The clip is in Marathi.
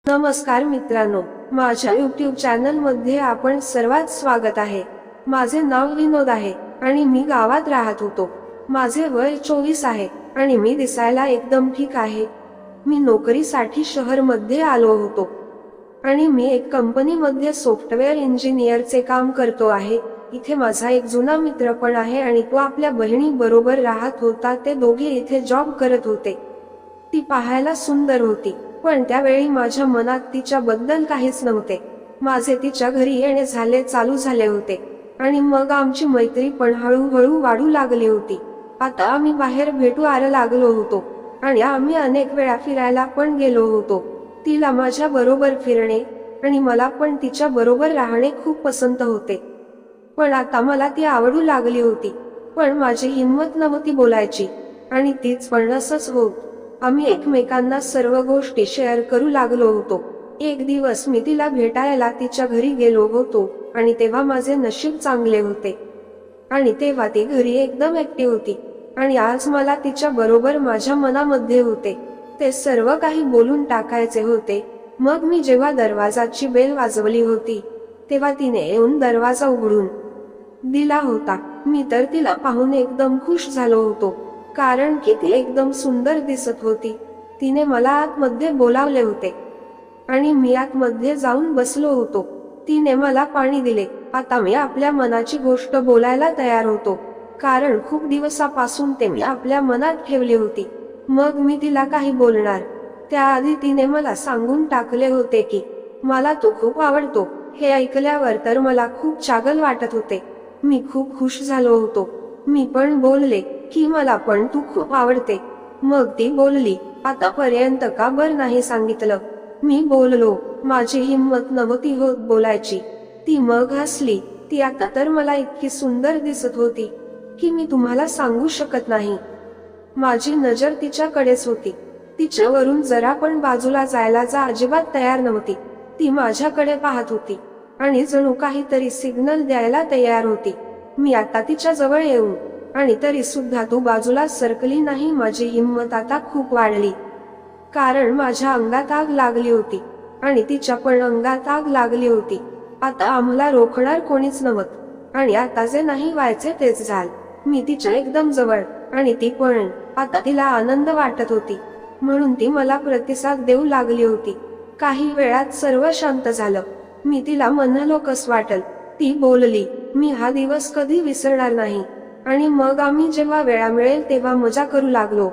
नमस्कार मित्रांनो, माझ्या YouTube चॅनल मध्ये आपण सर्वात स्वागत आहे। माझे नाव विनोद आहे आणि मी गावात राहत होतो। माझे वय 24 आहे आणि मी दिसायला एकदम ठीक आहे। मी नोकरीसाठी शहर मध्ये आलो होतो आणि मी एक कंपनी मध्ये सॉफ्टवेअर इंजिनियरचे काम करतो आहे। इथे माझा एक जुना मित्र पण आहे आणि तो आपल्या बहिणी बरोबर राहत होता। ते दोघे इथे जॉब करत होते। ती पाहायला सुंदर होती, पण त्यावेळी माझ्या मनात तिच्याबद्दल काहीच नव्हते। माझे तिच्या घरी येणे चालू झाले होते आणि मग आमची मैत्री पण हळूहळू वाढू लागली होती। आता आम्ही बाहेर भेटायला लागलो होतो आणि आम्ही अनेक वेळा फिरायला पण गेलो होतो। तिला माझ्या बरोबर फिरणे आणि मला पण तिच्या बरोबर राहणे खूप पसंत होते। पण आता मला ती आवडू लागली होती, पण माझी हिंमत नव्हती बोलायची आणि तीच पण असंच होत। आम्ही एकमेकांना सर्व गोष्टी शेअर करू लागलो होतो। एक दिवस मी तिला भेटायला तिच्या घरी गेलो होतो आणि तेव्हा माझे नशीब चांगले होते आणि तेव्हा ती घरी एकदम एकटी होती आणि आज मला तिच्या बरोबर माझ्या मनामध्ये होते ते सर्व काही बोलून टाकायचे होते। मग मी जेव्हा दरवाजाची बेल वाजवली होती तेव्हा तिने येऊन दरवाजा उघडून दिला होता। मी तर तिला पाहून एकदम खुश झालो होतो, कारण की ती एकदम सुंदर दिसत होती। तिने मला आतमध्ये बोलावले होते आणि मी आतमध्ये जाऊन बसलो होतो। तिने मला पाणी दिले। आता मी आपल्या मनाची गोष्ट बोलायला तयार होतो, कारण खूप दिवसापासून ते मी आपल्या मनात ठेवली होती। मग मी तिला काही बोलणार त्याआधी तिने मला सांगून टाकले होते की मला तो खूप आवडतो। हे ऐकल्यावर तर मला खूप चांगलं वाटत होते। मी खूप खुश झालो होतो। मी पण बोलले की मला पण तू खूप आवडते। मग ती बोलली, आतापर्यंत का बरं नाही सांगितलं? मी बोललो, माझी हिंमत नव्हती होत बोलायची। ती मग हसली। ती आता तर मला इतकी सुंदर दिसत होती की मी तुम्हाला सांगू शकत नाही। माझी नजर तिच्याकडेच होती। तिच्यावरून जरा पण बाजूला जायला अजिबात तयार नव्हती। ती माझ्याकडे पाहत होती आणि जणू काहीतरी सिग्नल द्यायला तयार होती। मी आता तिच्या जवळ येऊ आणि तरी सुद्धा तू बाजूला सरकली नाही। माझी हिंमत आता खूप वाढली, कारण माझ्या अंगात आग लागली होती आणि तिच्या पण अंगात आग लागली होती। आता आम्हाला रोखणार कोणीच नव्हतं आणि आता जे नाही व्हायचे तेच झालं। मी तिच्या एकदम जवळ आणि ती पण। आता तिला आनंद वाटत होती म्हणून ती मला प्रतिसाद देऊ लागली होती। काही वेळात सर्व शांत झालं। मी तिला म्हणालो, कसं वाटलं? ती बोलली, मी हा दिवस कधी विसरणार नाही आणि मग आम्ही जेव्हा वेळा मिळेल तेव्हा मजा करू लागलो।